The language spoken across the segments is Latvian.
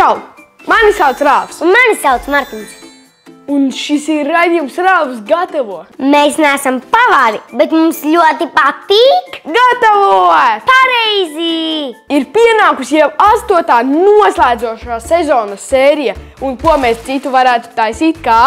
Čau! Mani sauc Rāvs. Un mani sauc Martins. Un šis ir raidījums Rāvs gatavo. Mēs neesam pavāri, bet mums ļoti patīk Gatavot! pareizi! Ir pienākusi jau 8. noslēdzošā sezonas sērija. Un ko mēs citu varētu taisīt kā?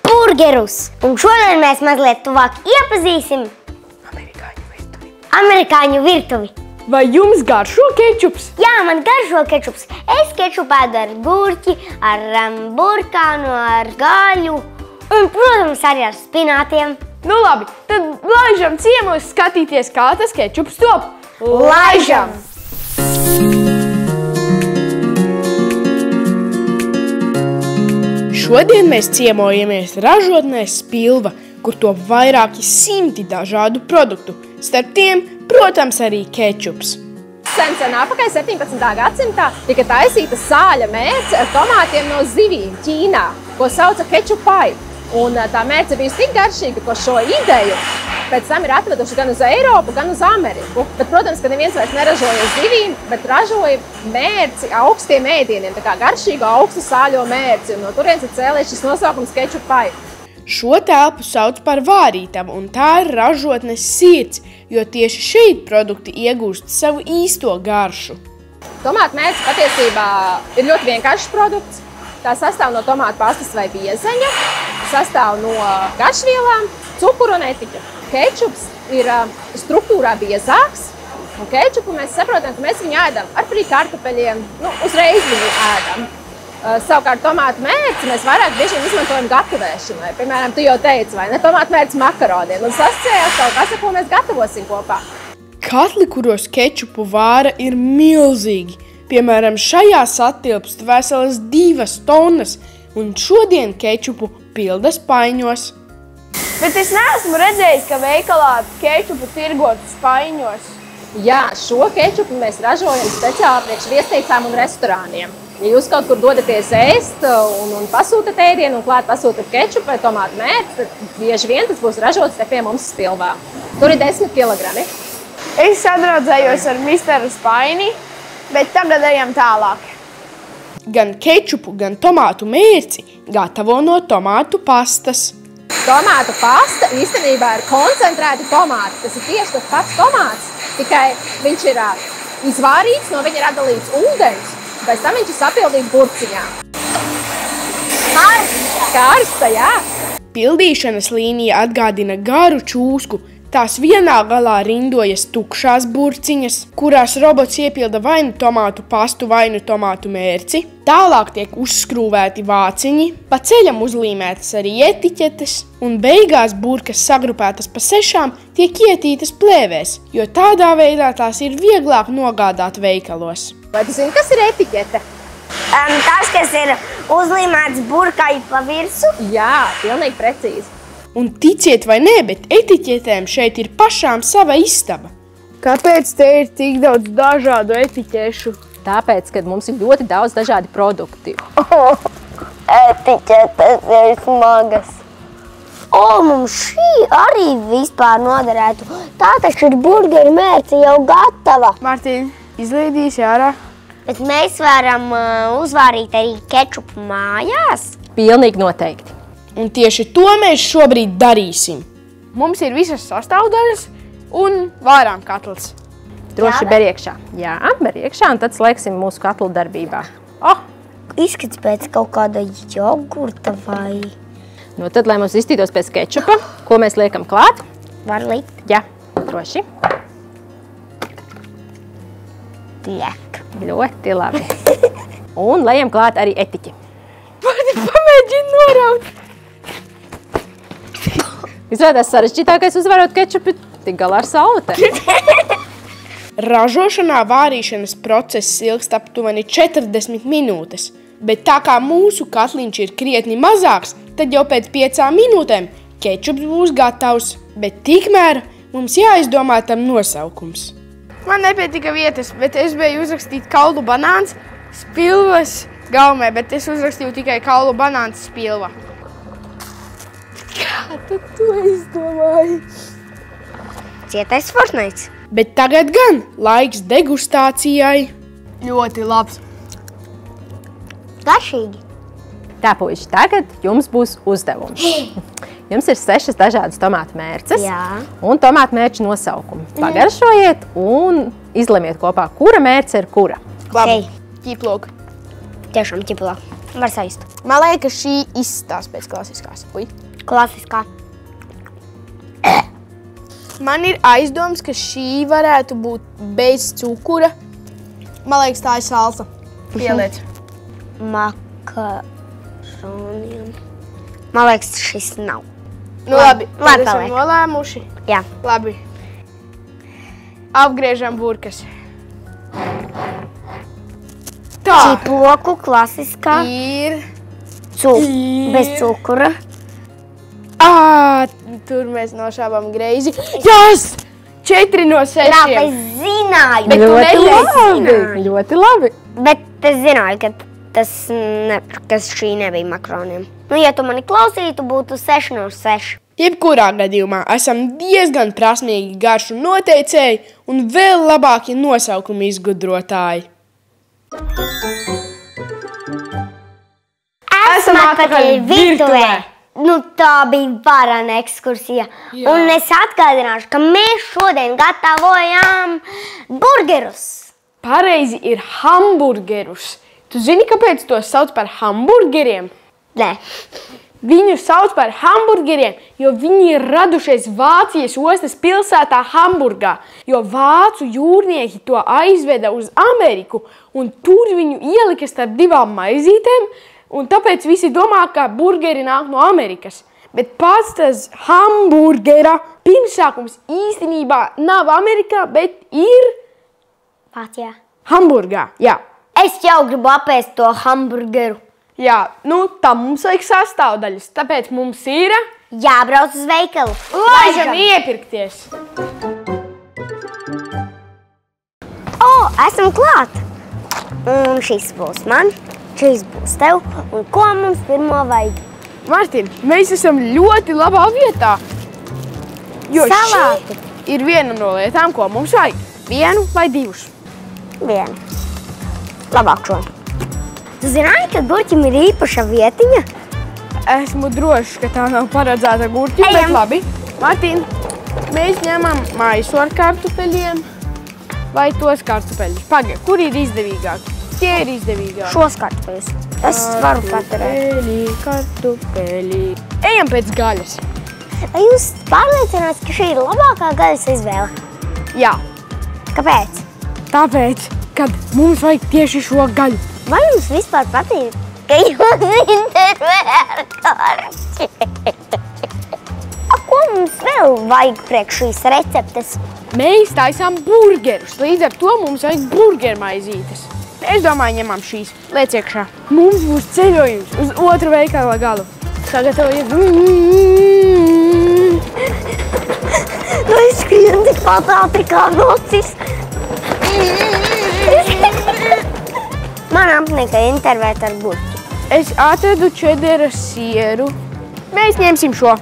Burgerus! Un šodien mēs mazliet tuvāk iepazīsim amerikāņu virtuvi. Vai jums garšo kečups? Jā, man garšo kečups. Es kečupu ēdu ar gurķi, ar burkānu, ar gaļu un, protams, arī ar spinātiem. Nu labi, tad laižam ciemos skatīties, kā tas kečups top. Laižam! Šodien mēs ciemojamies ražotnē Spilva, kur top vairāki simti dažādu produktu. Starp tiem, protams, arī kečups. Sen atpakaļ 17. gadsimtā tika taisīta sāļa mērce ar tomātiem no zivīm Ķīnā, ko sauca kečup pai. Un tā mērce bija tik garšīga, ka šo ideju pēc tam ir atveduši gan uz Eiropu, gan uz Ameriku. Bet, protams, ka neviens vairs neražoja zivīm, bet ražoja mērci augstiem ēdieniem, tā kā garšīgu augstu sāļo mērci. Un no turienes ir cēlies šis nosaukums kečup pai. Šo telpu sauc par vārītavu, un tā ir ražotnes sirds, jo tieši šeit produkti iegūst savu īsto garšu. Tomātu mērce patiesībā ir ļoti vienkāršs produkts. Tā sastāv no tomātu pastas vai biezeņa, sastāv no garšvielām, cukuru un etiķa. Kečups ir struktūrā biezāks, un kečupu mēs saprotam, ka mēs viņu ēdam ar kartupeļiem, uzreiz viņu ēdam. Savukārt tomātu mērci mēs vairāk bieži izmantojam gatavēšanai. Piemēram, tu jau teici, vai ne, tomātu mērci makaroniem. Un sasciējās kaut kas, ar ko mēs gatavosim kopā. Katli, kuros kečupu vāra, ir milzīgi. Piemēram, šajā satilpst veselas 2 tonnas, un šodien kečupu pilda spaiņos. Bet es neesmu redzējis, ka veikalā kečupu tirgotu spaiņos. Jā, šo kečupu mēs ražojam speciāli priekš viesnīcām un restorāniem. Ja jūs kaut kur dodaties ēst un pasūtat ēdienu un klāt pasūtat kečupu vai tomātu mērci, tad bieži vien tas būs ražots te pie mums Spilvā. Tur ir 10 kilogrami. Es sadraudzējos ar misteru Spaini, bet tagad ejam tālāk. Gan kečupu, gan tomātu mērci gatavo no tomātu pastas. Tomātu pasta īstenībā ir koncentrēti tomāti. Tas ir tieši tas pats tomāts, tikai viņš ir izvārīts, no viņa ir atdalīts ūdens. Pēc tam viņš ir sapildīts burciņā. Karsta, jā. Pildīšanas līnija atgādina garu čūsku. Tās vienā galā rindojas tukšās burciņas, kurās robots iepilda vai nu tomātu pastu, vai nu tomātu mērci. Tālāk tiek uzskrūvēti vāciņi, pa ceļam uzlīmētas arī etiķetes, un beigās burkas sagrupētas pa 6 tiek ietītas plēvēs, jo tādā veidā tās ir vieglāk nogādāt veikalos. Vai tu zini, kas ir etiķete? Tas, kas ir uzlīmēts burkai pa virsu? Jā, pilnīgi precīzi. Un ticiet vai nē, bet etiķetēm šeit ir pašām sava istaba. Kāpēc te ir tik daudz dažādu etiķešu? Tāpēc, ka mums ir ļoti daudz dažādi produkti. Etiķetes ir smagas. Mums šī arī vispār noderētu. Tā taču ir burgeru mērce jau gatava. Martīn, izlīdīsi ārā. Bet mēs varam uzvārīt arī kečupu mājās? Pilnīgi noteikti. Un tieši to mēs šobrīd darīsim. Mums ir visas sastāvdaļas un vārām katls. Droši ber iekšā. Jā, ber iekšā, un tad slēgsim mūsu katlu darbībā. Izskats pēc kaut kāda jogurta vai... Tad, lai mums iztītos pēc kečupa, ko mēs liekam klāt? Var likt. Jā, droši. Tiek. Ļoti labi. Un lejam klāt arī etiķi. Pamēģini noraut. Izrādās sarežģītākais uzvarot kečupu tik galā ar saulutē. Ražošanā vārīšanas process ilgst aptuveni 40 minūtes, bet tā kā mūsu katliņš ir krietni mazāks, tad jau pēc 5 minūtēm kečups būs gatavs, bet tikmēr mums jāizdomā tam nosaukums. Man nepietika vietas, bet es biju uzrakstīt kaulu banāns Spilvas gaumē, bet es uzrakstīju tikai kaulu banāns Spilva. Kā tad to izdomāji? Cietais Fortnite. Bet tagad gan laiks degustācijai. Ļoti labs. Garšīgi. Tā, puiši, tagad jums būs uzdevums. Jums ir 6 dažādas tomātu mērces un tomātu mērķu nosaukumi. Pagaršojiet un izlemiet kopā, kura mērce ir kura. Labi, ķiplok. Tiešām ķiplok. Var sajust. Man liekas, šī izstās pēc klasiskās. Klasiskā. Man ir aizdoms, ka šī varētu būt bez cukura. Man liekas, tā ir salsa. Pieliec. Makaroniem. Man liekas, šis nav. Nu labi, Labi esam paliek. nolēmuši. Jā. Labi. Apgriežam burkas. Tā Ķiploku klasiskā. ir. Bez cukura. Tur mēs nošāvām greizi. Yes! 4 no 6. Rāpa, es zināju. Bet tu Ļoti neļauj labi, ļoti labi. Bet es zināju, ka šī nebija makaroniem. Nu, ja tu mani klausītu, būtu 6 no 6. Jebkurā gadījumā esam diezgan prasmīgi garšu noteicēji un vēl labāki nosaukumi izgudrotāji. Esam atpakaļ virtuvē. Nu, tā bija varana ekskursija. Jā. Un es atgādināšu, ka mēs šodien gatavojām burgerus. Pareizi ir hamburgerus. Tu zini, kāpēc tos sauc par hamburgeriem? Nē. Viņu sauc par hamburgeriem, jo viņi ir radušies Vācijas ostas pilsētā Hamburgā, jo vācu jūrnieki to aizveda uz Ameriku, un tur viņu ielika starp 2 maizītēm, un tāpēc visi domā, ka burgeri nāk no Amerikas. Bet pats tas hamburgera pirmsākums īstenībā nav Amerikā, bet ir Vācijā. Hamburgā, jā. Es jau gribu apēst to hamburgeru. Jā, nu tā mums vajag sastāvdaļas, tāpēc mums ir Jābrauc uz veikalu. laižam iepirkties. Esam klāt. Un šis būs man, šis būs tev. Un ko mums pirmo vajag? Martin, mēs esam ļoti labā vietā, jo Salāti. šī ir viena no lietām, ko mums vajag. 1 vai 2. Vienu. Labāk šo. Tu zināji, ka gurķim ir īpaša vietiņa? Esmu drošs, ka tā nav paredzēta gurķim, bet Ejam. labi. Martin, mēs ņemam maisu ar kartupeļiem vai tos kartupeļus. Pagaid, kur ir izdevīgāk? Tie ir izdevīgāk. Šos kartupeļus. Es varu paturēt. Kartupeļi. Ejam pēc gaļas. Vai jūs pārliecināts, ka šī ir labākā gaļas izvēle? Jā, Kāpēc? tāpēc, kad mums vajag tieši šo gaļu. Vai jums vispār patīk, ka jūs intervējat karti? Ko mums vēl vajag priekš šīs receptes? Mēs taisām burgerus, līdz ar to mums vajag burgermaizītes. Es domāju, ņemam šīs. Liec iekšā. Mums būs ceļojums uz otru veikala galu. Sagatavojies. Nu, es skrienu tikpat ātri kā nocis. Man apnika intervēt ar gurķi. Es atradu čedera sieru. Mēs ņemsim šo.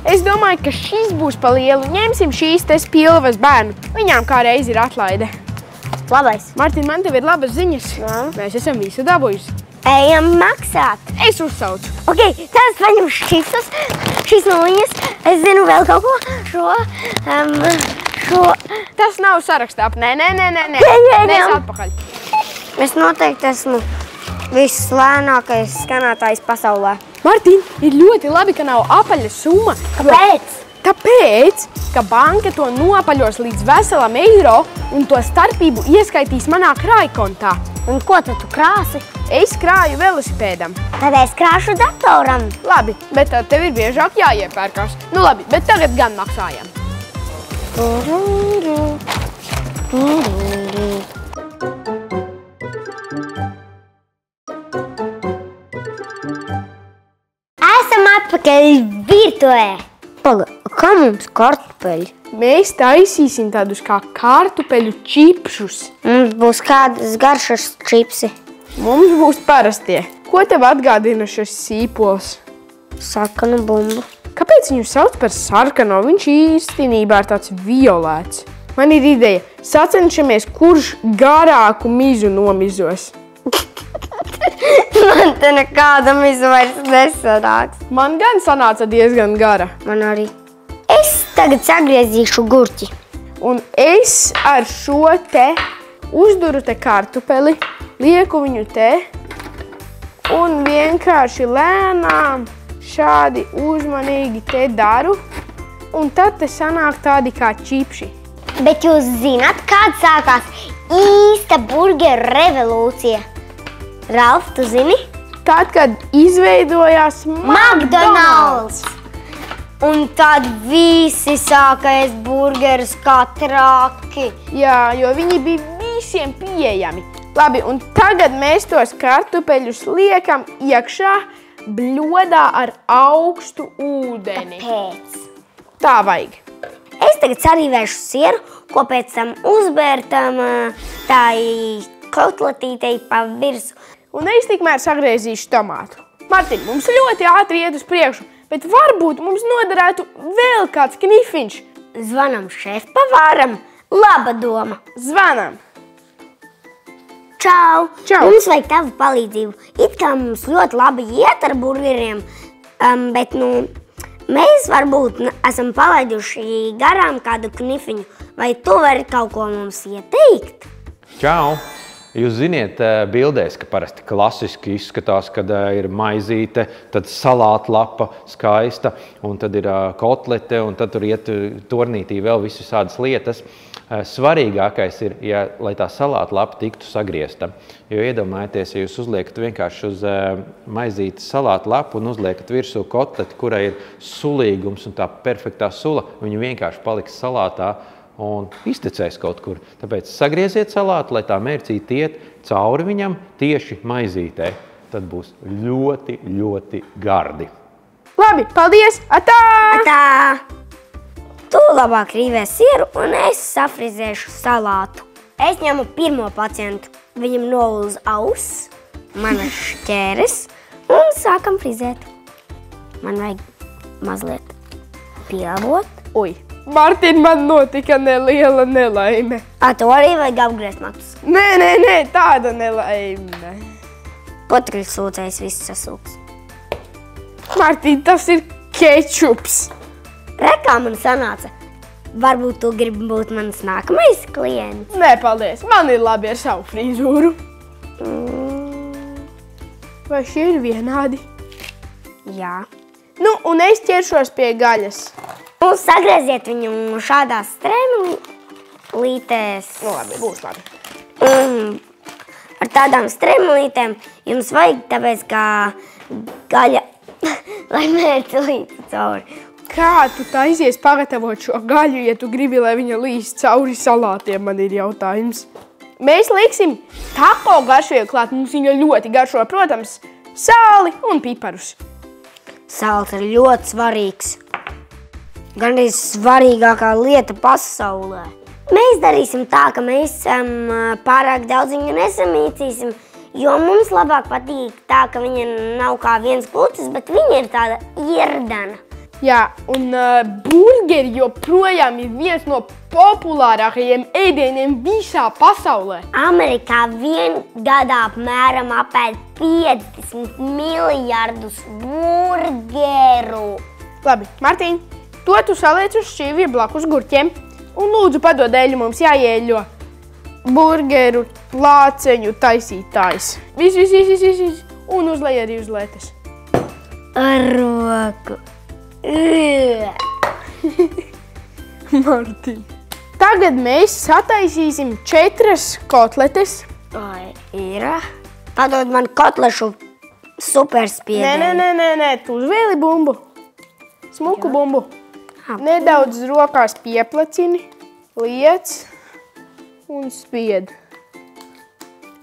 Es domāju, ka šis būs pa lielu. Ņemsim šīs te spilvas bērnu. Viņām kā reiz ir atlaide. Labais. Martin, man tev ir labas ziņas. Jā. Mēs esam visu dabūjusi. Ejam maksāt. Es uzsaucu. Ok, tad es paņemu šķipsus, šīs noliņas. Es zinu vēl kaut ko. Šo. Tas nav sarakstā. Nē. Pieņemam. Nes atpakaļ. Es noteikti esmu vislēnākais skanētājs pasaulē. Martin, ir ļoti labi, ka nav apaļa summa. Kāpēc? Tāpēc, ka banka to nopaļos līdz veselam eiro un to starpību ieskaitīs manā krājkontā. Un ko tad tu krāsi? Es krāju velosipēdam. Tad es krāšu datoram. Labi, bet tad tev ir biežāk jāiepērkās. Nu labi, bet tagad gan maksājam. Esam atpakaļ virtuvē. Kā mums kartupeļi? Mēs taisīsim tādus kā kartupeļu čipšus. Mums būs kādas garšas čipsi. Mums būs parastie. Ko tev atgādina šis sīpols? Sarkanu bumbu. Kāpēc viņu sauc par sarkano? Viņš īstenībā ir tāds violēts. Man ir ideja. Sacenšamies, kurš garāku mizu nomizos. Man te nekādam vairs nesanāks. Man gan sanāca diezgan gara. Man arī. Es tagad sagriezīšu gurķi. Un es ar šo te uzduru te kartupeli, lieku viņu te un vienkārši lēnām šādi uzmanīgi te daru. Un tad te sanāk tādi kā čipši. Bet jūs zināt, kāda sākās īsta burgeru revolūcija? Ralf, tu zini? Tad, kad izveidojās McDonald's. Un tad visi sāka ēst burgerus kā traki. Jā, jo viņi bija visiem pieejami. Labi, un tagad mēs tos kartupeļus liekam iekšā bļodā ar augstu ūdeni. Pēc. Tā vajag. Es tagad sarīvēšu sieru, ko pēc tam uzbērtam tai kotletītei pa virsu. Un es tikmēr sagriezīšu tomātu. Martin, mums ļoti ātri iet uz priekšu, bet varbūt mums noderētu vēl kāds knifiņš. Zvanam šefpavāram. Laba doma. Zvanam. Čau. Čau. Mums vajag tavu palīdzību. It kā mums ļoti labi iet ar burgeriem, bet mēs varbūt esam palaiduši garām kādu knifiņu. Vai tu vari kaut ko mums ieteikt? Čau! Jūs ziniet bildēs, ka parasti klasiski izskatās, kad ir maizīte, tad salātlapa skaista, un tad ir kotlete, un tad tur iet tornītī vēl visādas lietas. Svarīgākais ir, lai tā salātlapa tiktu sagriezta. Jo iedomājieties, ja jūs uzliekat vienkārši uz maizītes salātlapu un uzliekat virsū kotleti, kurai ir sulīgums un tā perfektā sula, viņa vienkārši paliks salātā un iztecēs kaut kur. Tāpēc sagrieziet salātu, lai tā mērcīte iet cauri viņam tieši maizītē. Tad būs ļoti, ļoti gardi. Labi, paldies! Atā! Atā! Tu labāk rīvē sieru un es safrizēšu salātu. Es ņemu pirmo pacientu. Viņam nolūz auss, manas šķēres un sākam frizēt. Man vajag mazliet pielabot. Ui, Martin, man notika neliela nelaime. Tu arī vajag apgriezt matus. Nē, tāda nelaime. Potruļu sūcējs viss sasūks. Martin, tas ir kečups. Rekā man sanāca. Varbūt tu gribi būt mans nākamais klients? Nē, paldies. Man ir labi ar savu frizūru. Vai šie ir vienādi? Jā. Nu, un es ķeršos pie gaļas. Sagrieziet viņu šādās stremlītēs. Nu, labi, būs labi. Ar tādām stremlītēm jums vajag, tāpēc kā gaļa, lai mērķi līdzi cauri. Kā tu taisies pagatavot šo gaļu, ja tu gribi, lai viņa līst cauri salātiem, man ir jautājums. Mēs liksim taco garšvielu klāt, mums viņa ļoti garšo, protams, sāli un piparus. Sāls ir ļoti svarīgs. Gandrīz svarīgākā lieta pasaulē. Mēs darīsim tā, ka mēs pārāk daudz viņu nesamīcīsim, jo mums labāk patīk tā, ka viņa nav kā viens glucis, bet viņa ir tāda ierdena. Jā, un burgeri joprojām ir viens no populārākajiem ēdieniem visā pasaulē. Amerikā gadā apmēram apēd 50 miljardus burgeru. Labi, Martīn, to tu saliec uz šķīvja blakus gurķiem un lūdzu padod eļu, mums jāieļo burgeru lāceņu taisītājs. Viss. Un uzlej arī uz letes. Ar roku. Martin. Tagad mēs sataisīsim 4 kotletes. Ir. Padod man kotlešu superspiedienu. Nē, tu uzvēli bumbu. Smuku bumbu. Nedaudz rokās pieplacini, liec un spied.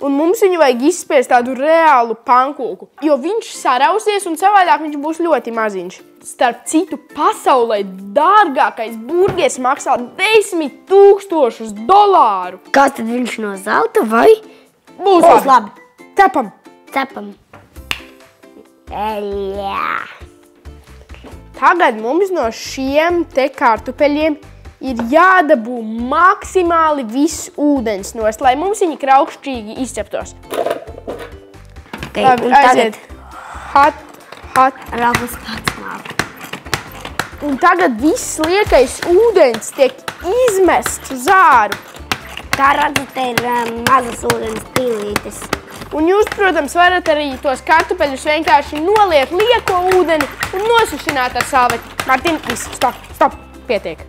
Un mums viņu vajag izspiest tādu reālu pankūku, jo viņš sarausies un savādāk viņš būs ļoti maziņš. Starp citu, pasaulē dārgākais burgers maksā $10,000. Kas tad viņš no zelta vai? Būs labi. Cepam. Jā. Tagad mums no šiem te kartupeļiem ir jādabū maksimāli viss ūdens nost, lai mums viņi kraukšķīgi izceptos. Okay, Labi, un aiziet. tagad Hat. Ralfs pats nāk. Un tagad viss liekais ūdens tiek izmests uz āru. Kā redzat, te ir mazas ūdens pīlītes. Un jūs, protams, varat arī tos kartupeļus vienkārši noliekt lieko ūdeni un nosušināt ar salveti. Martin, viss, stop, pietiek.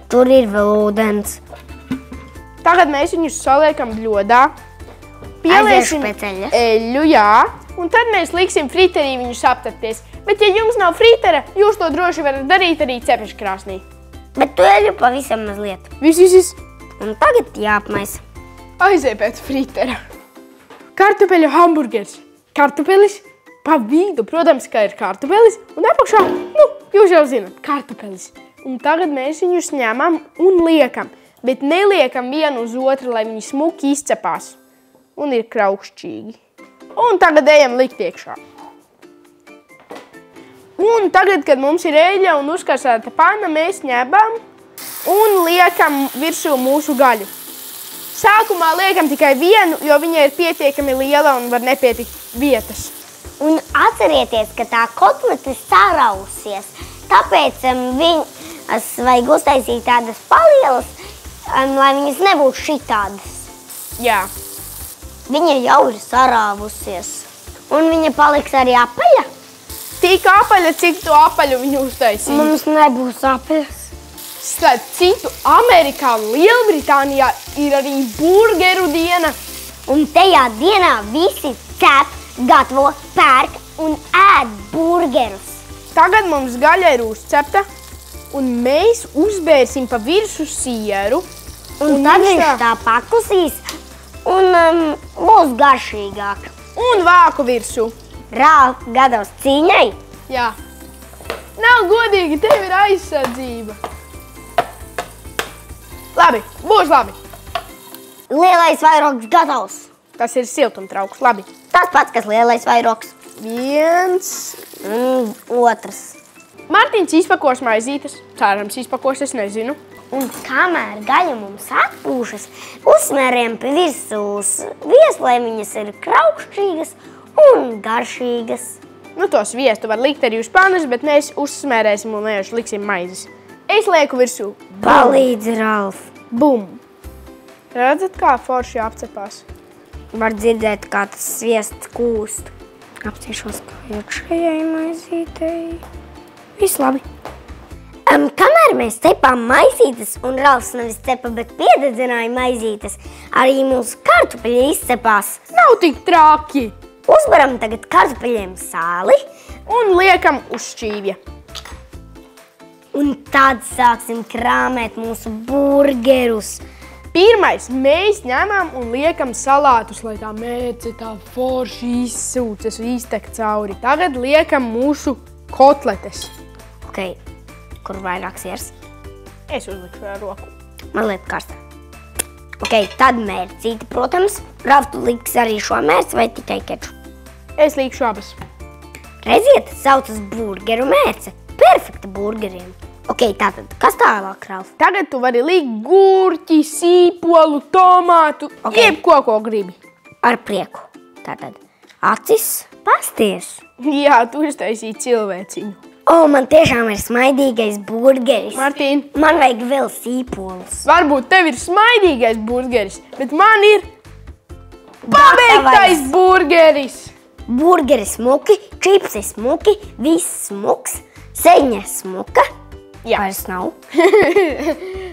Tur ir vēl ūdens. Tagad mēs viņus saliekam bļodā. Pieliesim Aiziešu pēc eļas. eļļu, jā. Un tad mēs liksim friterī viņus aptapties. Bet, ja jums nav fritera, jūs to droši varat darīt arī cepešu krāsnī. Bet tu eļu pavisam mazliet. Viss. Un tagad jāapmaisa. Aiziet pēc fritera. Kartupeļu hamburgers. Kartupelis pa vidu, protams, ka ir kartupelis. Un apakšā, jūs jau zināt, kartupelis. Un tagad mēs viņus ņemam un liekam. Bet neliekam vienu uz otru, lai viņi smuki izcepās. Un ir kraukšķīgi. Un tagad ejam likt iekšā. Un tagad, kad mums ir eļļa un uzkarsēta panna, mēs ņemam un liekam virsū mūsu gaļu. Sākumā liekam tikai vienu, jo viņa ir pietiekami liela un var nepietikt vietas. Un atcerieties, ka tā kotlete sarausies. Tāpēc viņas vajag uztaisīt tādas palielas, lai viņas nebūtu šitādas. Jā. Viņa jau ir sarāvusies. Un viņa paliks arī apaļa. Tik apaļa, cik tu apaļu viņu uztaisīji. Mums nebūs apaļas. Starp citu, Amerikā un Lielbritānijā ir arī burgeru diena. Un tajā dienā visi cep, gatavo, pērk un ēd burgerus. Tagad mums gaļa ir uzcepta, un mēs uzbērsim pa virsu sieru. Un tad viņš tā paklusīs un būs garšīgāk. Un vāku virsū. Rāf, gatavs cīņai? Jā. Nav godīgi, tev ir aizsardzība. Labi, būs labi. Lielais vairogs gatavs. Tas ir siltumtrauks, labi. Tas pats, kas lielais vairogs. 1. Un otrs. Mārtiņš izpakos maizītes. Cerams izpakos, es nezinu. Un kamēr gaļa mums atpūšas, uzsmēriem pie virsūs vieslēmiņas ir kraukšķīgas un garšīgas. To sviestu var likt arī uz panas, bet mēs uzsmērēsim un vienkārši liksim maizes. Es lieku virsū. Palīdzi, Ralf. Bum! Redzat, kā forši apcepās? Var dzirdēt, kā tas sviests kūst. Apcīšos kājot šajai maizītei. Viss labi. Kamēr mēs cepām maizītes, un Ralfs nevis cepa, bet piededzināja maizītes, arī mūsu kartupeļi izcepās. Nav tik traki! Uzbaram tagad kartupeļiem sāli. Un liekam uz šķīvja. Un tad sāksim krāmēt mūsu burgerus. Pirmais, mēs ņemam un liekam salātus, lai tā mērce tā forši izsūcas un iztek cauri. Tagad liekam mūsu kotletes. Ok, kur vairāk siers? Es uzlikšu ar roku. Man liek karsta. Ok, tad mērcīti, protams. Ralf, tu liks arī šo mērci vai tikai keču? Es likšu abas. Redziet, saucas burgeru mērce. Perfekta burgeriem. Ok, tātad, kas tālāk, Ralf? Tagad tu vari likt gurķi, sīpolu, tomātu, jebko, ko gribi. Ar prieku. Tātad, acis, pasties. Jā, tu iztaisīji cilvēciņu. Man tiešām ir smaidīgais burgeris. Martīn, Man vajag vēl sīpolus. varbūt tev ir smaidīgais burgeris, bet man ir pabeigtais burgeris. Burgeri smuki, čipsi smuki, viss smuks, seņa smuka. Jā. Vairs nav.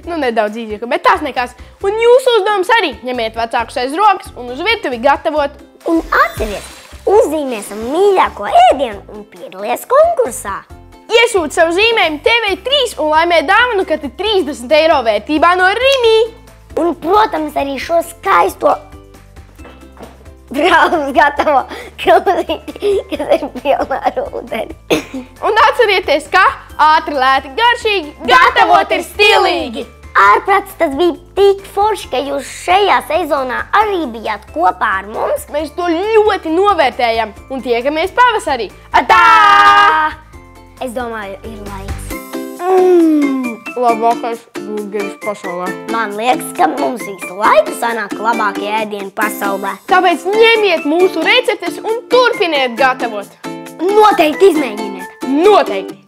Nedaudz īzāka, bet tās nekas. Un jūsu uzdevums arī ņemiet vecākus aiz rokas un uz virtuvi gatavot. Un atceries, uzzīmēsim mīļāko ēdienu un piedalies konkursā. Iesūt savu zīmējumu TV3 un laimē dāvanu, ka ir 30 eiro vērtībā no Rimi. Un, protams, arī šo skaisto Ralfs gatavo krūzīti, kas ir pilnā ar ūdeni. Un atcerieties, ka ātri, lēti, garšīgi, gatavot ir stilīgi. Ārprāts, tas bija tik forši, ka jūs šajā sezonā arī bijāt kopā ar mums. Mēs to ļoti novērtējam un tiekamies pavasarī. Atā! Es domāju, ir laiks. labākais burgeris pasaulē. Man liekas, ka mums visu laiku sanāk labākie ēdieni pasaulē. Tāpēc ņemiet mūsu receptes un turpiniet gatavot. Noteikti izmēģiniet! Noteikti!